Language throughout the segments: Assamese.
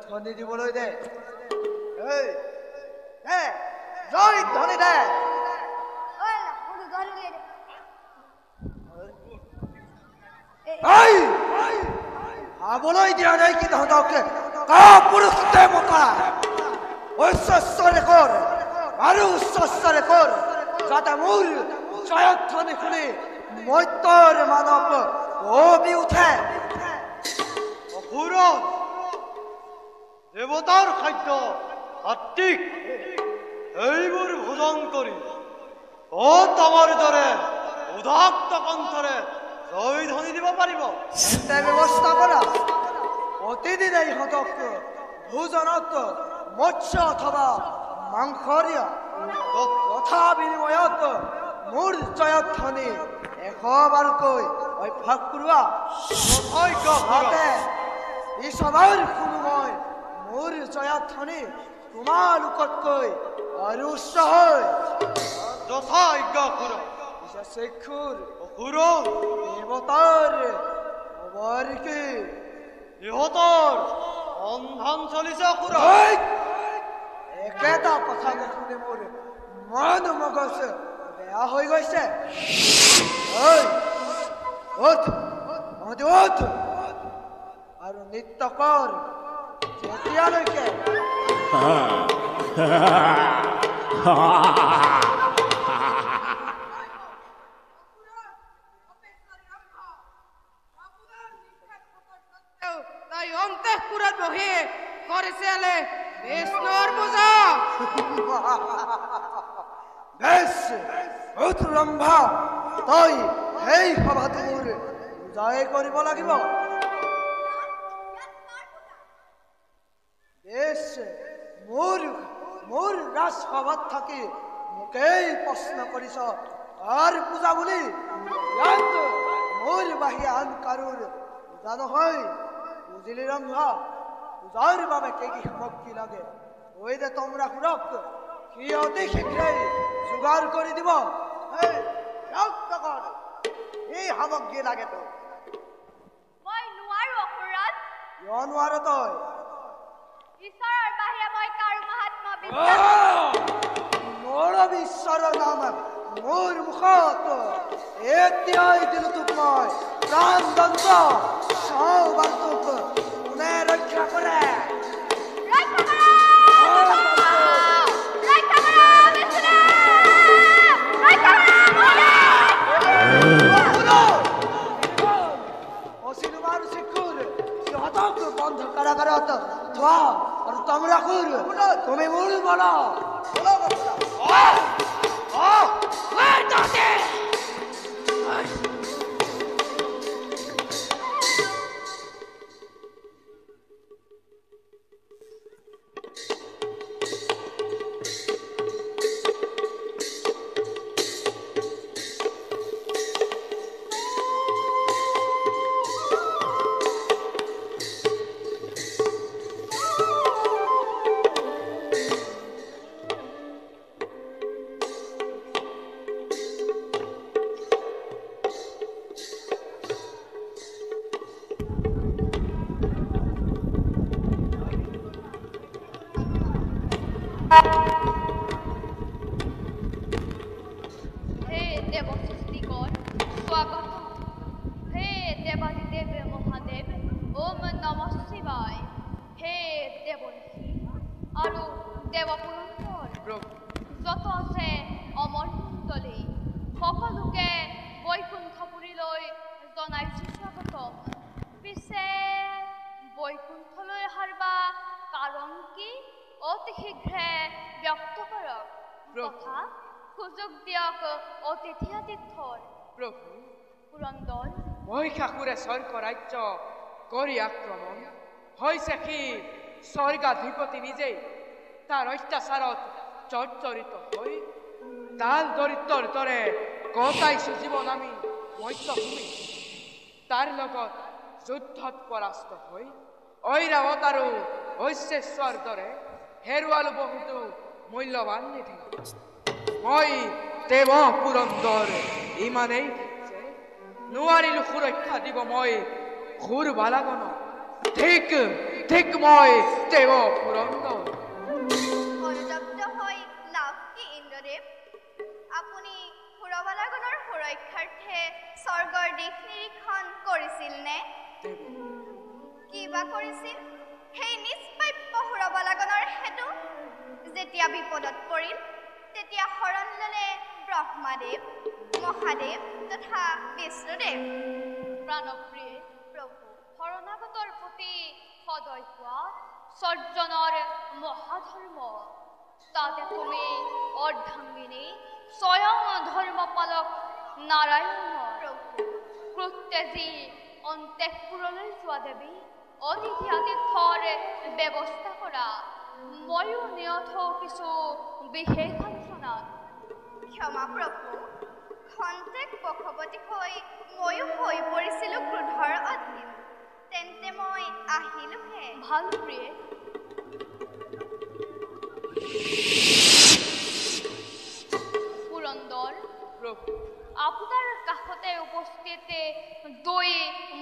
ধনী দিবলৈ দে জয় ধনী দে খাবলৈ দিয়া নাই কি তহঁতকে পুৰুষ দেৱতা ঐশ্বৰে কৰ আৰু উচ্চস্বৰে কৰ যাতে মোৰ জয়ধ্বনি শুনি মত্যৰ মানৱ কঁপি উঠে অসুৰন দেৱতাৰ খাদ্য সাত্বিক এইবোৰ ভোজন কৰি ক'ত আমাৰ দৰে উদাত্ত কণ্ঠৰে জয় ধ্বনি দিব পাৰিব এনে ব্যৱস্থা কৰা প্ৰতিদিনে ইহঁতক ভোজনত মৎস্য অথবা মাংসৰীয়া তথা বিনিময়ত মোৰ জয়ধ্বনি 100 বাৰকৈ অভ্যাস কৰোৱা যাতে ঈশ্বৰৰ কোনো মই মোৰ জয়ধ্বনি তোমালোকতকৈ আৰু উচ্চ হয় যথা আজ্ঞা অসুৰ চক্ষুৰ অসুৰ দেৱতাৰ খবৰ কি ইহঁতৰ সন্ধান চলিছে অসুৰ একেটা কথা শুনি মোৰ মন মগজ বেয়া হৈ গৈছে আৰু নৃত্য কৰ যেতিয়ালৈকে তাই অন্তঃপুৰত বহি কৰিছিলে বিষ্ণুৰ পূজা বেশ ৰম্ভা তই এই সভাটো মোৰ পূজাই কৰিব লাগিব বেশ মোৰ ৰাজসভাত থাকি মোকেই প্ৰশ্ন কৰিছ আৰু পূজা বুলি ইয়াত মোৰ বাহিৰে আন কাৰোৰ পূজা নহয় বুজিলি ৰম্ভা পূজাৰ বাবে কি কি সামগ্ৰী লাগে কৈ দে তোমৰা সুৰক সি অতি শীঘ্ৰেই যোগাৰ কৰি দিব এই সামগ্ৰী লাগে তো মই নোৱাৰো অসুৰত কিয় নোৱাৰ তই ঈশ্বৰৰ বাহিৰে মই কাৰো মহাত্মা বিশ্বাস মোৰ ঈশ্বৰৰ নাম মোৰ মুখত এতিয়াই দিলো তোক মই প্ৰাণ দণ্ড সৌবাৰ তোক কোনে ৰক্ষা কৰে বন্ধ কাৰাগাৰত ধোয়া আৰ তোমৰা কুৰ তুমি মূল বলো হে দেৱ সৃষ্টিকৰ স্বাগতম হে দেৱাদিদেৱ মহাদেৱ ওম নমঃ শিৱায় হে দেৱ ঋষি আৰু দেৱ পুৰুষৰ যত আছে অমৰ কুণ্ডলী সকলোকে বৈকুণ্ঠপুৰীলৈ জনাইছো স্বাগতম পিছে বৈকুণ্ঠলৈ হাৰবা কাৰণ কি অতি শীঘ্ৰে ব্যক্ত কৰক তথা সুযোগ দিয়ক অতিথি আতিথ্যৰ প্ৰভু পুৰন্দৰ মহিষাসুৰে স্বৰ্গ ৰাজ্য কৰি আক্ৰমণ হৈছে সি স্বৰ্গাধিপতি নিজেই তাৰ অত্যাচাৰত জৰ্জৰিত হৈ দাল দৰিদ্ৰৰ দৰে কটাইছো জীৱন আমি মধ্যভূমি তাৰ লগত যুদ্ধত পৰাস্ত হৈ ঐৰাৱত আৰু ঐশ্বেশ্বৰ দৰে হেৰুৱালো বহুতো মূল্যৱান নিধি। মই দেৱ পুৰন্দৰ ইমানেই যে নোৱাৰিলো সুৰক্ষা দিব মই ঘূৰ বালাগনক। ঠিক ঠিক মই দেৱ পুৰন্দৰ। অনুতপ্ত হৈ লাভ কি ইন্দ্ৰদেৱ? আপুনি সুৰবালাগণৰ সুৰক্ষাৰ্থে স্বৰ্গৰ দিশ নিৰীক্ষণ কৰিছিল নে? কি বা কৰিছিল? সেই নিষ্পাপ্য সুৰবালাগণৰ হেতু যেতিয়া বিপদত পৰিল তেতিয়া শৰণ ল'লে ব্ৰহ্মাদেৱ, মহাদেৱ তথা বিষ্ণুদেৱ। প্ৰাণপ্ৰিয়ে প্ৰভু, শৰণাগতৰ প্ৰতি সদয় হোৱা সজ্জনৰ মহাধৰ্ম। তাতে তুমি অৰ্ধাঙ্গিনী স্বয়ং ধৰ্মপালক নাৰায়ণ প্ৰত্যেজী অন্তঃপুৰলৈ যোৱা দেৱী অতিথি আতিথ্যৰ ব্যৱস্থা কৰা। ময়ো নিয়ত কিছু বিশেষ আলোচনাত। ক্ষমা প্ৰভু, খন্তেক পক্ষপতি হৈ ময়ো হৈ পৰিছিলোঁ ক্ৰোধৰ অধীন। তেন্তে মই আহিলোহে। ভাল প্ৰিয়ে। পুৰন্দৰ প্ৰভু, আপোনাৰ কাষতে উপস্থিত দুই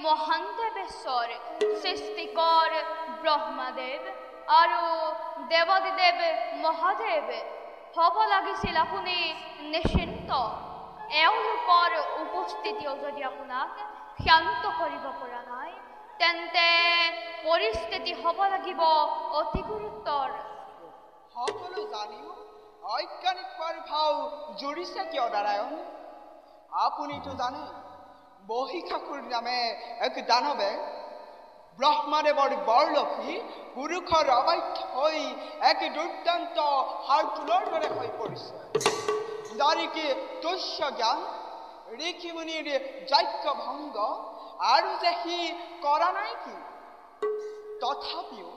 মহান দেৱেশ্বৰ সৃষ্টিকৰ ব্ৰহ্মাদেৱ আৰু দেৱাদিদেৱ মহাদেৱ হ'ব লাগিছিল আপুনি নিশ্চিন্ত। এওঁলোকৰ উপস্থিতিও যদি আপোনাক শান্ত কৰিব পৰা নাই তেন্তে পৰিস্থিতি হ'ব লাগিব অতি গুৰুতৰ। সকলো জানিও অজ্ঞানিক ভাও জুৰিছে কিয় নাৰায়ণ? আপুনিতো জানে মহিষাসুৰ নামে এক দানৱে ব্ৰহ্মাদেৱৰ বৰলক্ষী পুৰুষৰ অবাধ্য হৈ এক দুৰ্দান্ত হাৰটোলৰ দৰে হৈ পৰিছে। নাৰীকে তুচ্ছ জ্ঞান, ঋষি মুনিৰ যজ্ঞ ভংগ আৰু যে সি কৰা নাই কি? তথাপিও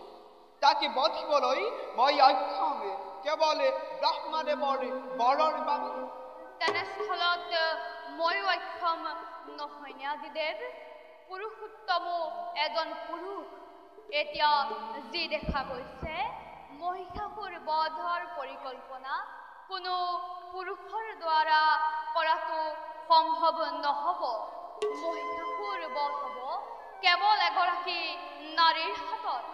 তাকে বধিবলৈ মই অক্ষম কেৱল ব্ৰহ্মাদেৱৰ বৰৰ বাবে। তেনেস্থলত ময়ো অক্ষম নহয়নে আদিদেৱ? পুৰুষোত্তম এজন পুৰুষ। এতিয়া যি দেখা গৈছে মহিষাসুৰ বধৰ পৰিকল্পনা কোনো পুৰুষৰ দ্বাৰা কৰাটো সম্ভৱ নহ'ব। মহিষাসুৰ বধ হ'ব কেৱল এগৰাকী নাৰীৰ হাতত।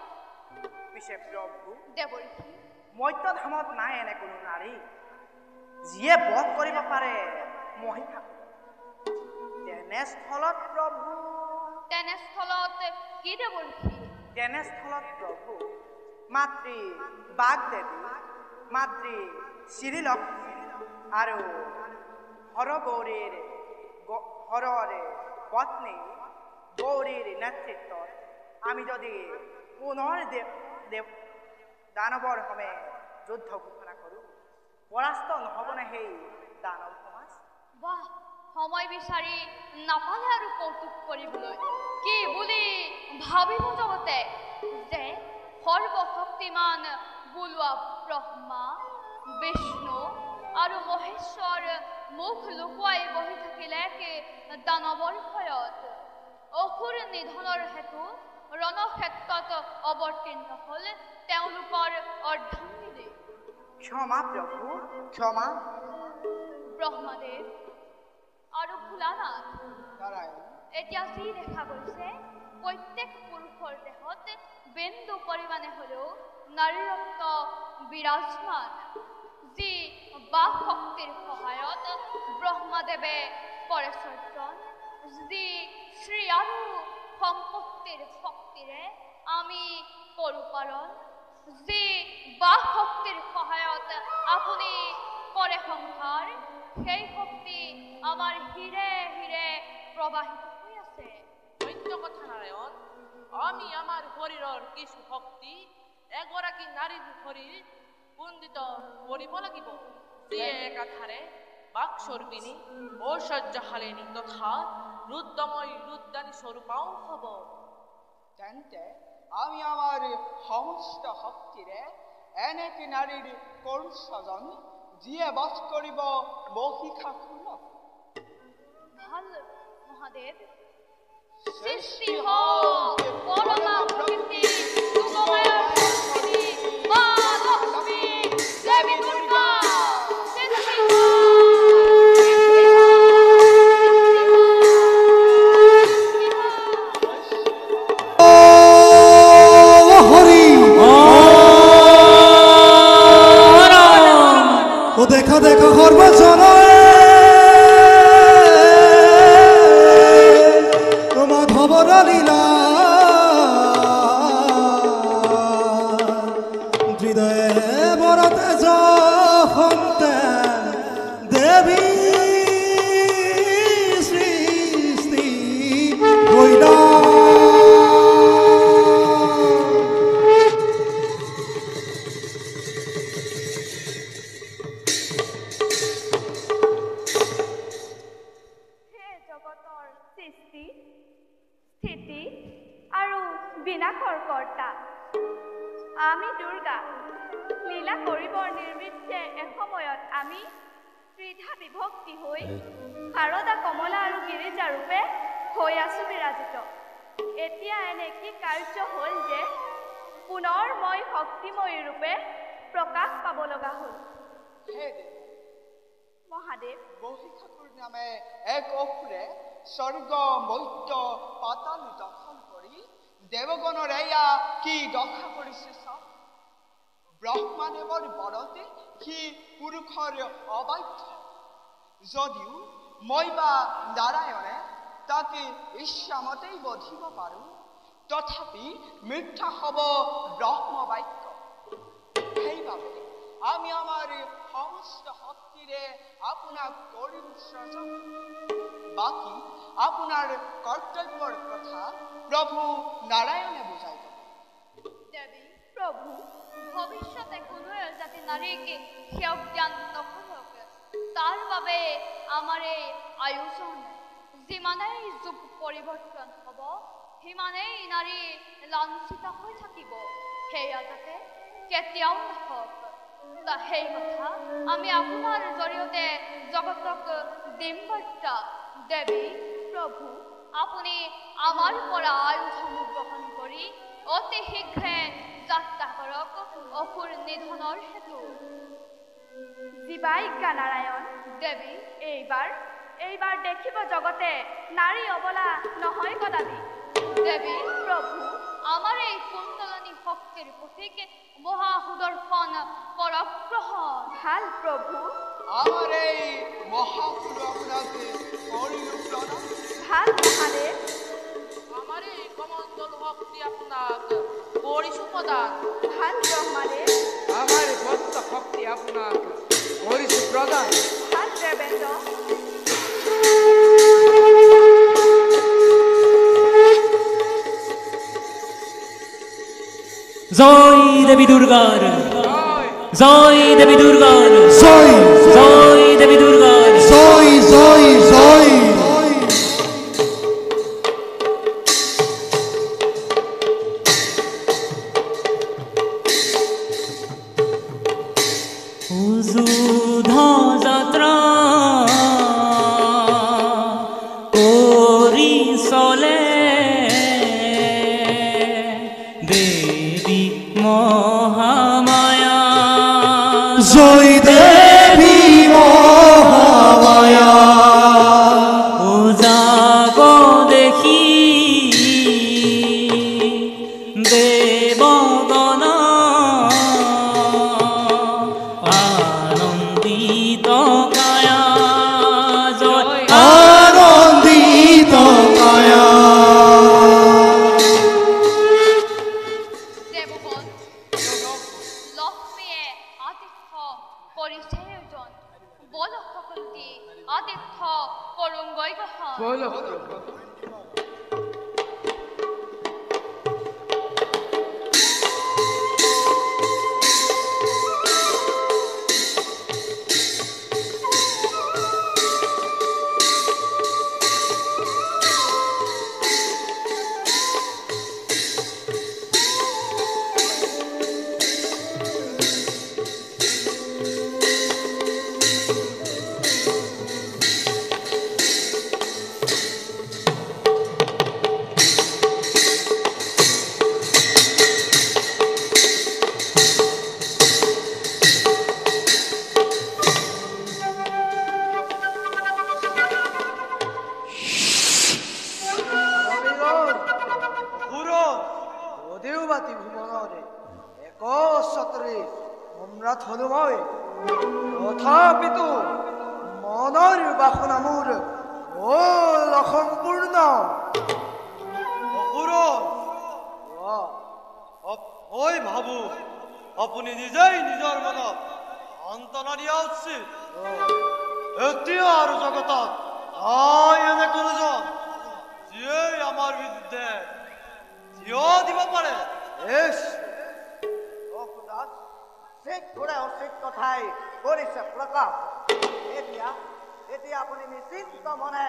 পিছে প্ৰভু, দেৱৰ্ষি, মত্যধামত নাই এনে কোনো নাৰী যিয়ে বধ কৰিব পাৰে মহিষাসুৰ। তেনেস্থলত প্ৰভু তেনেস্থলত কি দেৱৰ্ষি? তেনেস্থলত প্ৰভু মাতৃ বাগদেৱী, মাতৃ শ্ৰীলক্ষ্মী আৰু হৰৰ পত্নী গৌৰীৰ নেতৃত্বত আমি যদি পুনৰ দানৱৰ সমে যুদ্ধ ঘোষণা কৰোঁ, পৰাস্ত নহ'বনে সেই দানৱ সমাজ? বাহ, সময় বিচাৰি নাপালে আৰু কৌতুক কৰিবলৈ। কি বুলি ভাবিব জগতে যে সৰ্বশক্তিমান বোলোৱা ব্ৰহ্মা, বিষ্ণু আৰু মহেশ্বৰ মুখ লুকুৱাই বহি থাকিলে দানৱৰ ভয়ত। অসুৰ নিধনৰ হেতু ৰণক্ষেত্ৰত অৱতীৰ্ণ হ'ল তেওঁলোকৰ অৰ্ধাঙ্গিনী। ক্ষমা প্ৰভু, ক্ষমা। ব্ৰহ্মাদেৱ আৰু ভোলানাথ, নাৰায়ণ, এতিয়া যি দেখা গৈছে প্ৰত্যেক পুৰুষৰ দেহত বিন্দু পৰিমাণে হ'লেও নাৰীৰত্ব বিৰাজমান, যি বাক শক্তিৰ সহায়ত ব্ৰহ্মাদেৱে কৰে সৰ্জন, যি শ্ৰী আৰু সম্পত্তিৰ শক্তিৰে আমি কৰোঁ পালন, যি বাক শক্তিৰ সহায়ত আপুনি কৰে সংসাৰ, সেই শক্তি আমাৰ হিৰে হিৰে প্ৰবাহিত হৈ আছে। সত্য কথা নাৰায়ণ, আমি আমাৰ শৰীৰৰ কিছু শক্তি এগৰাকী নাৰীৰ শৰীৰ পুঞ্জিত কৰিব লাগিব, যিয়ে একাধাৰে বাকস্বৰূপিণী, ঐশ্বৰ্যশালিনী তথা ৰুদ্ৰময় ৰুদ্ৰাণী স্বৰূপাও হ'ব। তেন্তে আমি আমাৰ সমস্ত শক্তিৰে এনেকে নাৰীৰ কৰোঁ স্বজন, যিয়ে বধ কৰিব মহিষাসুৰক। ভাল মহাদেৱ, সৃষ্টি হোক পরমা প্রকৃতি সুখময় সংস্কৃতি মা লক্ষ্মী দেবী দুর্গা সৃষ্টি দেখা দেখা সর্বজন তোমার খবর লীলা হৃদয়ে বরতে যন্তে দেবী সৃষ্টি হইলা স্থিতি আৰু বিনাশৰ কৰ্তা আমি দুৰ্গা লীলা কৰিবৰ নিৰ্বিচ্ছে এসময়ত আমি ত্ৰিধা বিভক্তি হৈ শাৰদা কমলা আৰু গিৰিজা ৰূপে হৈ আছো বিৰাজিত এতিয়া এনে কি কাৰ্য হ'ল যে পুনৰ মই শক্তিময়ী ৰূপে প্ৰকাশ পাব লগা হ'ল মহাদেৱ বহিষাসুৰ নামে এক অসুৰে স্বৰ্গ মৰ্ত্য পাতাল দখল কৰি দেৱগণৰ এয়া কি দশা কৰিছে চাওক ব্ৰহ্মাদেৱৰ বৰতে সি পুৰুষৰ অবাধ্য যদিও মই বা নাৰায়ণে তাকে ইচ্ছামতেই বধিব পাৰোঁ তথাপি মিথ্যা হ'ব ব্ৰহ্মবাক্য সেইবাবে আমি আমাৰ সমস্ত শক্তিৰে আপোনাক কৰিম সৃজন বাকী আপোনাৰ কৰ্তব্যৰ কথা প্ৰভু নাৰায়ণে বুজাই দিব দেৱী প্ৰভু ভৱিষ্যতে কোনোৱে যাতে নাৰীকে সেৱ জ্ঞান নকৰক তাৰ বাবে আমাৰ এই আয়োজন যিমানেই যুগ পৰিৱৰ্তন হ'ব সিমানেই নাৰী লাঞ্ছিত হৈ থাকিব সেয়া যাতে কেতিয়াও নহওক সেই কথা আমি আপোনাৰ জৰিয়তে জগতক দিম বাৰ্তা দেৱী প্ৰভু আপুনি আমাৰ পৰা আয়ুধসমূহ গ্ৰহণ কৰি অতি শীঘ্ৰে যাত্ৰা কৰক অসুৰ নিধনৰ হেতু জীৱাজ্ঞা নাৰায়ণ দেৱী এইবাৰ দেখিব জগতে নাৰী অবলা নহয় কদাপি দেৱী প্ৰভু আমাৰ এই কুণ্ডলনী শক্তিৰ প্ৰতীক মহা সুদৰ্শন পৰগ্ৰহণ ভাল প্ৰভু আমাৰ এই মহাসুৰ আপোনাক কৰিলো প্ৰণাম ভাল মহাদেৱ আমাৰ এই কমণ্ডল শক্তি আপোনাক কৰিছো প্ৰদান ভাল ব্ৰহ্মাদেৱ আমাৰ ভক্ত শক্তি আপোনাক কৰিছো প্ৰদান ভাল দেৱেন্দ্ৰ জয় দেবী দুর্গার জয় দেবী দুর্গার জয় জয় দেবী দুর্গার জয় জয় জয় যাত্রা করি চলে দেবী মহামায়া জয় দেবী মহামায়া উজাগ দেখি দেবগণ আনন্দিত কায়া জয় আনন্দিত কায়া দেৱগণ লক্ষ্মীয়ে আতিথ্য কৰিছে ওজন বল সকলোটি আতিথ্য কৰোংগৈ গ্ৰহণ বলো ধনো মই তথাপিতো মনৰ বাসনা মোৰ হ'ল অসম্পূৰ্ণ মই ভাবো আপুনি নিজেই নিজৰ মনত সান্তনা দিয়া উচিত এতিয়া আৰু জগতত এনে কোনোজন যিয়ে আমাৰ বিৰুদ্ধে থিয় দিব পাৰে উচিত কথাই কৰিছে প্ৰকাশ এতিয়া আপুনি নিশ্চিন্ত মনে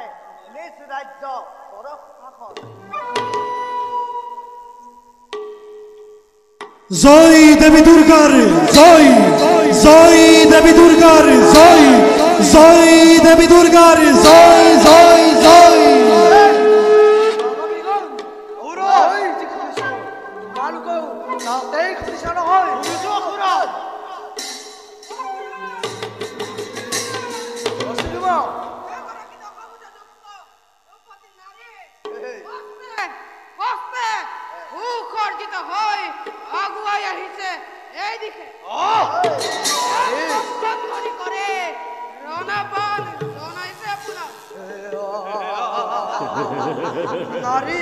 নিজ ৰাজ্য কৰক শাসন জয় দেবী দুৰ্গাৰ জয় জয় দেবী দুৰ্গাৰ জয় জয় দেবী দুৰ্গাৰ জয় জয় জয় নাৰী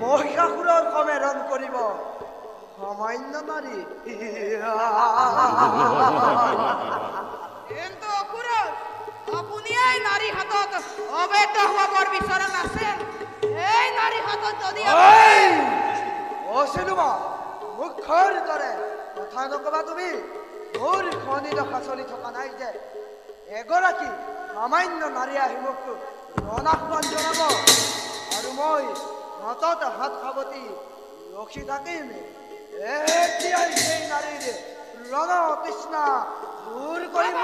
মহিষাসুৰৰ কমেৰণ কৰিব সামান্য নাৰী কিন্তু অসুৰ আপুনি এই নাৰী হাতত অবৈধ হবৰ বিচৰা নাছিল এই নাৰী হাতত যদি চিলুমা মুখৰ দৰে কথা নকবা তুমি মোৰ খনি দশা চলি থকা নাই যে এগৰাকী সামান্য নাৰী আহি মোক ৰণাহ্বান জনাব আৰু মই হাতত হাত সাৱটি ৰখি থাকিম এতিয়াই সেই নাৰীৰ ৰণ তৃষ্ণা দূৰ কৰিম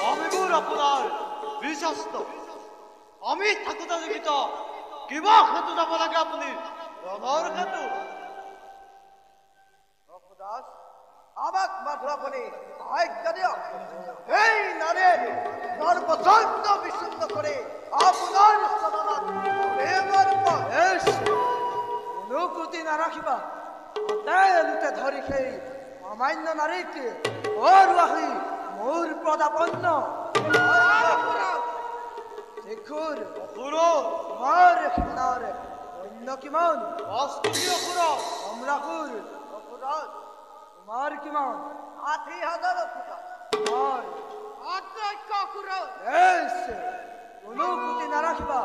আমিবোৰ আপোনাৰ বিশ্বস্ত আমি থাকোঁতে জীৱিত কিবা ক্ষেত্ৰত যাব লাগে আপুনি ৰণৰ ক্ষেত্ৰত আমাক মাথো আপুনি আজ্ঞা দিয়ক এই নাৰীৰ সৰ্বচন্দ্ৰ বিশুদ্ধ কৰে আপনাৰ চৰণত প্ৰেমৰ অনুকূতি নাৰাখিবা লোকে ধৰি সেই সামান্য নাৰীক আহি মোৰ প্ৰদাপন্ন তোমাৰ সেনাৰ অন্য কিমান সম্ৰাসুৰ তোমাৰ কিমান 60,000 অনুকূতি নাৰাখিবা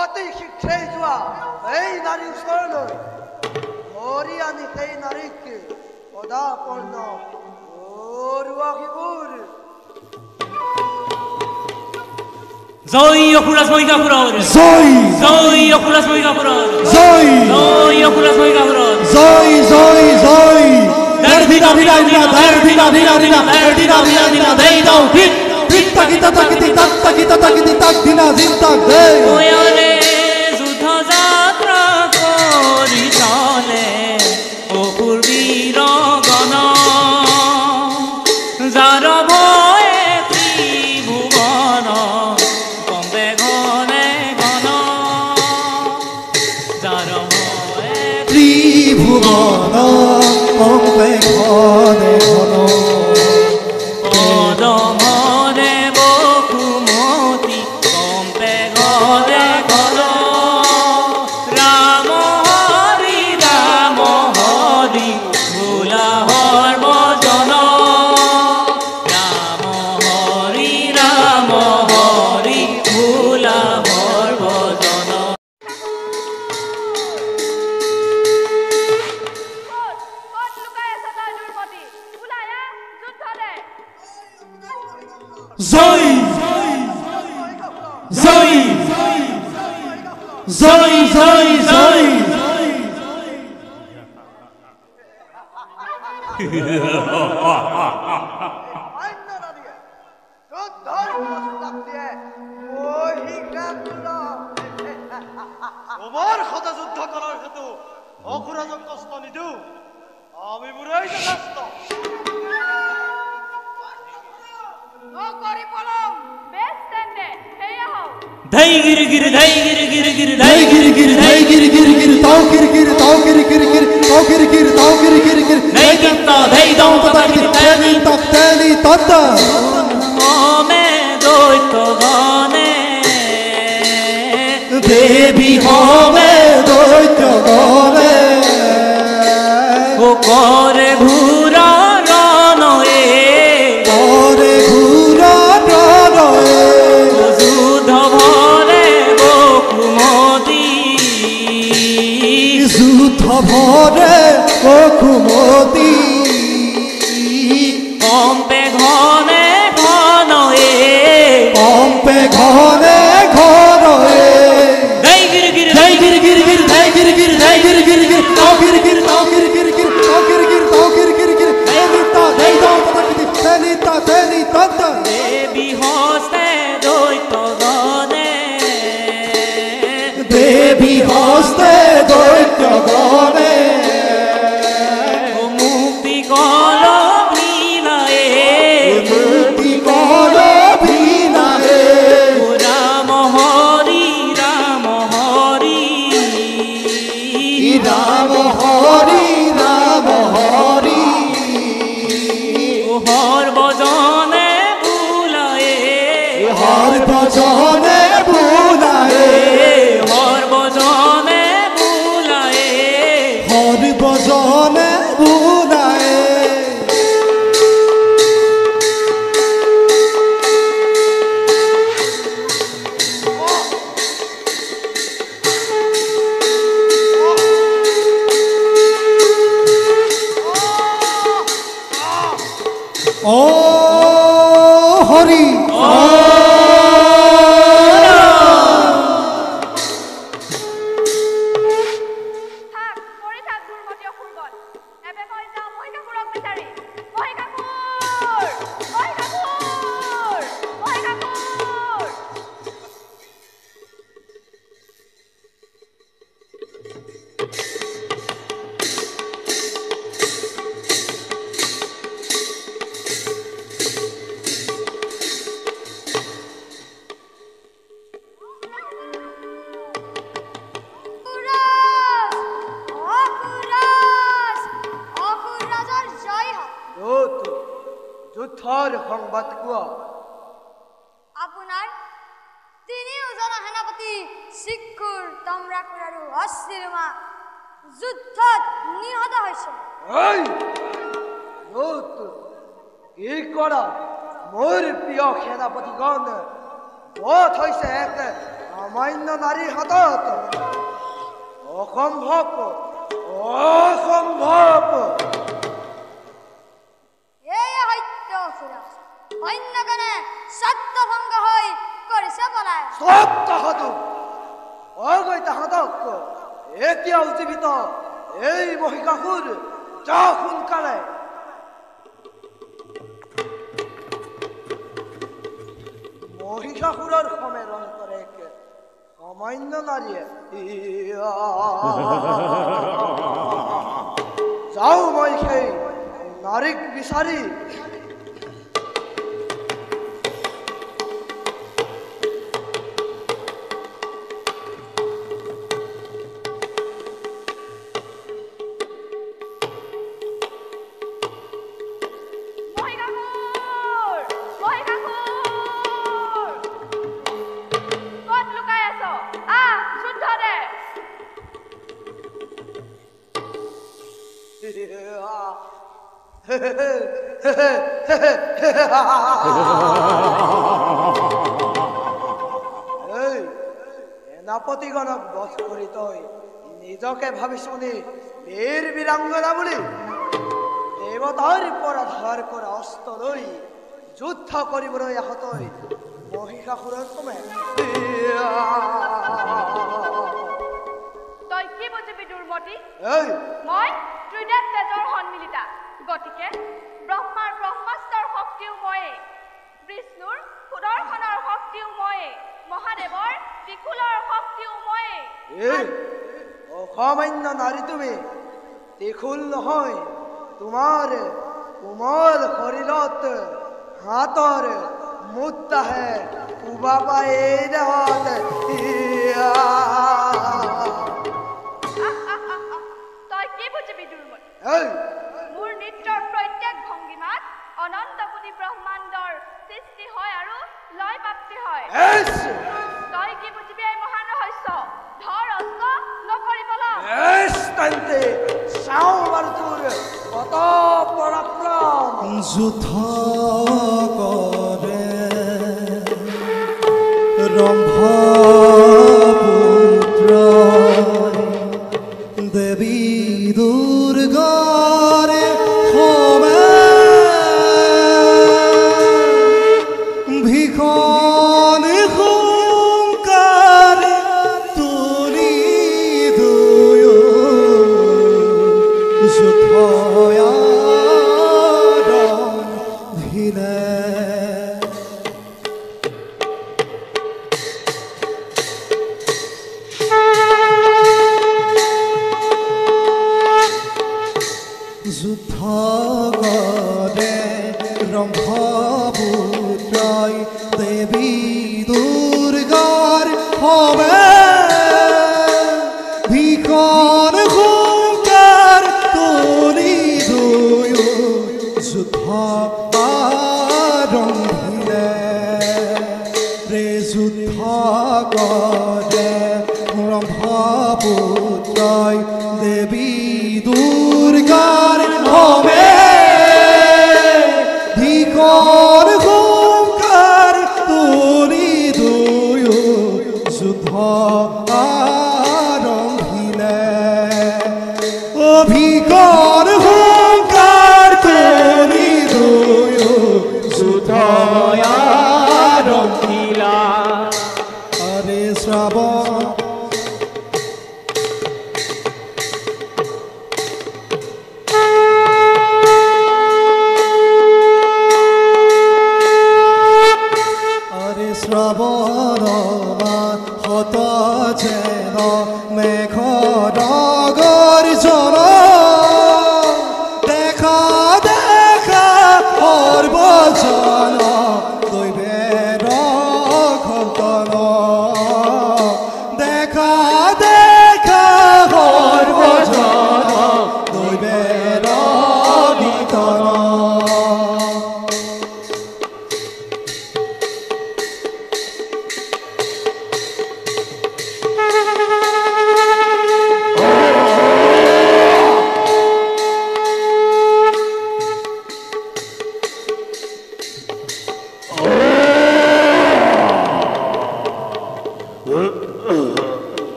অতি শীঘ্ৰেই যোৱা এই নাৰীৰ ওচৰলৈ ধৰি আনি সেই নাৰীক পদাপন্ন জয় অসুৰাজ মহিষাসুৰৰ জয় জয় অসুৰাজ মহিষাসুৰৰ জয় জয় অসুৰাজ মহিষাসুৰৰ জয় জয় জয় ধীরা ধীরা ধীরা ধীরা ধীরা ধীরা ধীরা ধীরা ধীরা দেই দাও ঠিক ঠিক তাকিতা তাকিতি তাক তাকিতা তাকিতি তাক দিনা জিন্তা দে ওয়ালে যুদ্ধ যাত্রা করি চলে অসুর বীর গণ যার ভয়ে ত্রিভুবন কম্পে ঘনে ঘন যার ভয়ে ত্রিভুবন কম্পে ঘনে ঘন পদমনে বকুমতি কম্পে ঘনে ঘন রাম হরি ভোলা হর্বজন রাম হরি ভোলা হর্বজন জয় জয় জয় জয় জয় তোমাৰ সদা যুদ্ধ কৰাৰ হেতু অসুৰাজক কষ্ট নিদিওঁ আমি বুঢ়াই যথেষ্ট ধৈ গির গির ধৈ গির গির গির ধৈ গির গির ধৈ গির গির গির তাও কিরকির তাও কিরকির কির তাও কিরকির তাও কিরকির কির নেই কিত্তা দেই দাও তাকি তেলি তাক তেলি তত মে দৈত্য গনে দেবী হবে দৈত্য গনে ও করে ঘুরা রণয়ে করে ঘুরা রণয়ে যুদ্ধ ভরে বকুমতি যুদ্ধ ভরে বকুমতি কম্পে ঘনে ঘনয়ে কম্পে ঘনে ঘনয়ে দেই গিরগির দেই গিরগির গির দেই গিরগির দেই গিরগির গির তাও গিরগির তাও গিরগির গির তাও গিরগির তাও গিরগির গির এলিতা দেই দাও তাকি তেলিতা তেলি তত দেবী হস্তে দৈত্য গনে দেবী হস্তে দৈত্য গনে মুক্তি কল ভিলায়ে মুক্তি কর ভিনায়ে রাম হরি রাম হরি রাম হরি রাম হরি হর বজনে বুলায়ে হর ভজনে বুলায়ে হর বজনে বুলায়ে হর ভজনে বুলায়ে ও হরি থাক পৰি থাক দুৰ্মতি অসুৰগণ এবে মই যাওঁ মহিষাসুৰক বিচাৰি মহিষাসুৰ মহিষাসুৰ মহিষাসুৰ দূত যুদ্ধৰ সংবাদ কোৱা আপোনাৰ তিনিওজন সেনাপতি শিক্ষুৰ তম্ৰাকুৰ আৰু অশ্বিৰমা যুদ্ধত নিহত হৈছে এই দূত কি কৰা মোৰ প্ৰিয় সেনাপতিগণ বধ হৈছে এক সামান্য নাৰীৰ হাতত অসম্ভৱ অসম্ভৱ এয়ে সত্য অসুৰাজ অন্যজনে সত্যভংগ হৈ কৰিছে পলায়ন চব তাহাঁতো অগৈ তাহাঁতক এতিয়াও জীৱিত এই মহিষাসুৰ যা সোনকালে মহিষাসুৰৰ সমেৰণ কৰে এক সামান্য নাৰীয়ে যাওঁ মই সেই নাৰীক বিচাৰি ক'ত লুকাই আছ আহ যুদ্ধ দে এই সেনাপতিগণক বধ কৰি তই নিজকে ভাবিছনি বীৰ বীৰাংগনা বুলি দেৱতাৰ পৰা ধাৰ কৰা অস্ত্ৰ লৈ যুদ্ধ কৰিবলৈ আহতই মহিষাসুৰৰ সমে তই কি বুজিবি দুৰ্মতি এই মই ত্ৰিদেৱ তেজৰ সন্মিলিতা গতিকে ব্ৰহ্মাৰ ব্ৰহ্মাস্ত্ৰৰ শক্তিও ময়ে বিষ্ণুৰ সুদৰ্শনৰ শক্তিও ময়ে মহাদেৱৰ ত্ৰিশূলৰ শক্তিও ময়ে এই অসামান্য নাৰী তুমি ত্ৰিশূল নহয় তোমাৰ কোমল শৰীৰত হাতৰ মুদ্দাহে উবা পাই দেহত এই মোৰ নৃত্যৰ প্ৰত্যেক ভংগীমাত অনন্ত কোটি ব্ৰহ্মাণ্ডৰ সৃষ্টি হয় আৰু লয় প্ৰাপ্তি হয় তই কি বুজিবি এই মহান ৰহস্য ধৰ অস্ত নকৰি পলাও তেন্তে চাওঁ বাৰু তোৰ কত পৰাক্ৰম যুদ্ধ কৰে ৰম্ভপুত্ৰ দেৱী দুৰ্গাৰ হোমে ভীষণ হুংকাৰ তুলি দুয়ো যুদ্ধয়াৰম্ভিলে যুদ্ধ কৰে ৰম্ভপুত্ৰই দেৱী দুৰ্গাৰ হোমে ভীষণ হুংকাৰ তুলি দুয়ো যুদ্ধ আৰম্ভিলে ৰে যুদ্ধ কৰে ৰম্ভপুত্ৰই দেৱী দুৰ্গাৰ হোমে ভীষণ হুংকাৰ তুলি দুয়ো যুদ্ধ আৰম্ভিলে ভীষণ হুংকাৰ তুলি দুয়ো যুদ্ধ আৰম্ভিলা আৰে শ্ৰাৱণ শ্ৰাৱণমান হত যেন মেঘ ডগৰ জন দেখা দেখা সৰ্বজন দৈবেৰ ঘটন দেখা দেখা সৰ্বজন দৈবেৰ গীতন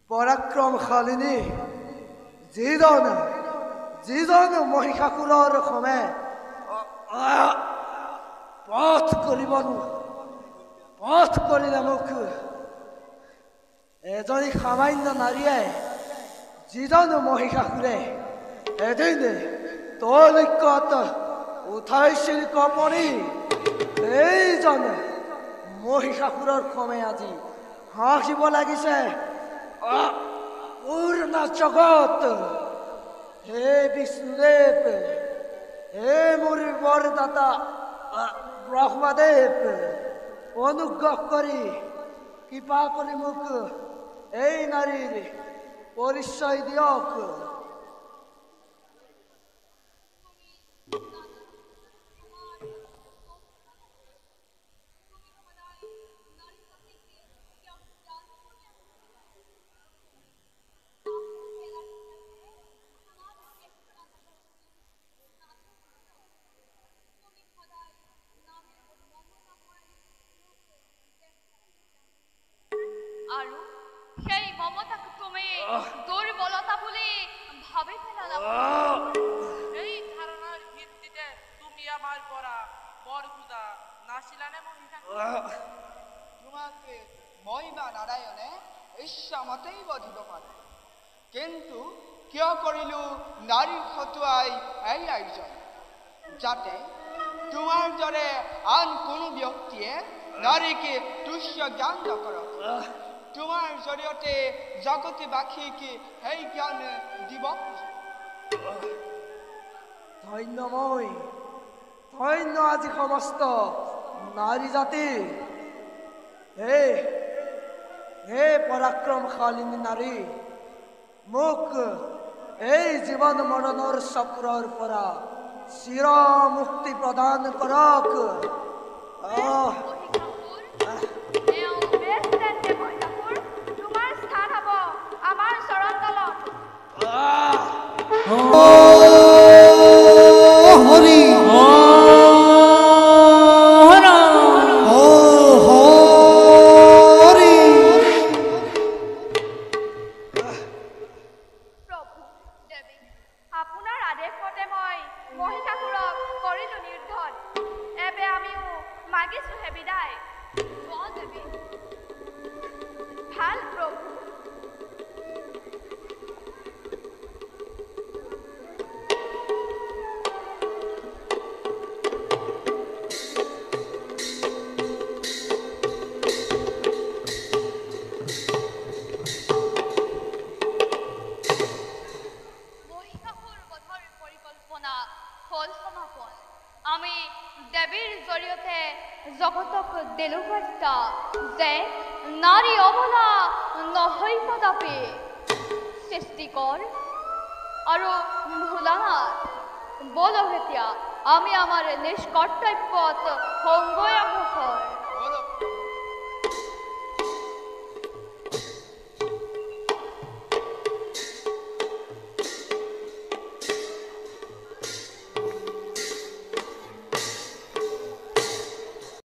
পৰাক্ৰমশালিনী যিজন মহিষাসুৰৰ সমে পথ কৰিলে মোক এজনী সামান্য নাৰীয়ে যিজন মহিষাসুৰে এদিন তৈলক্যত উঠাইছিল কপৰি এইজন মহিষাসুৰৰ সমে আজি হাঁহিব লাগিছে পূৰ্ণ জগত হে বিষ্ণুদেৱ হে মোৰ বৰদাতা ব্ৰহ্মদেৱ অনুগ্ৰহ কৰি কৃপা কৰি মোক এই নাৰীৰ পৰিচয় দিয়ক আৰু সেই মমতাক তুমি দুৰ্বলতা বুলি ভাবি পেলালা এই ধাৰণাৰ ভিত্তিতে তুমি আমাৰ পৰা বৰ খোজা নাছিলানে মহিষা তোমাকে মই বা নাৰায়ণে ইচ্ছামতেই বধিব পাৰে কিন্তু কিয় কৰিলো নাৰীৰ খটুৱাই এই আয়োজন যাতে তোমাৰ দৰে আন কোনো ব্যক্তিয়ে নাৰীকে তুচ্ছ জ্ঞান নকৰক তোমাৰ জৰিয়তে জগতবাসীকে সেই জ্ঞান দিব ধন্য আজি সমস্ত নাৰী জাতি হে হে পৰাক্ৰমশালিনী নাৰী, মোক এই জীৱন মৰণৰ চক্ৰৰ পৰা চিৰ মুক্তি প্ৰদান কৰক। তোমাৰ স্থান হ'ব আমাৰ চৰণ তলত। হৰি আপোনাৰ আদেশ মতে মই মহিষাসুৰক কৰিলো নিৰ্ধন। এবে আমিও মাগিছোহে বিদায়। ভাল প্ৰভু। আমি দেৱীৰ জৰিয়তে জগতক দিলো বাৰ্তা যে নাৰী অবলা নহয় কদাপি। সৃষ্টিকৰ আৰু ভোলানাথ বলো এতিয়া আমি আমাৰ নিষ্কৰ্তব্যত সংগয় অগ্ৰসৰ।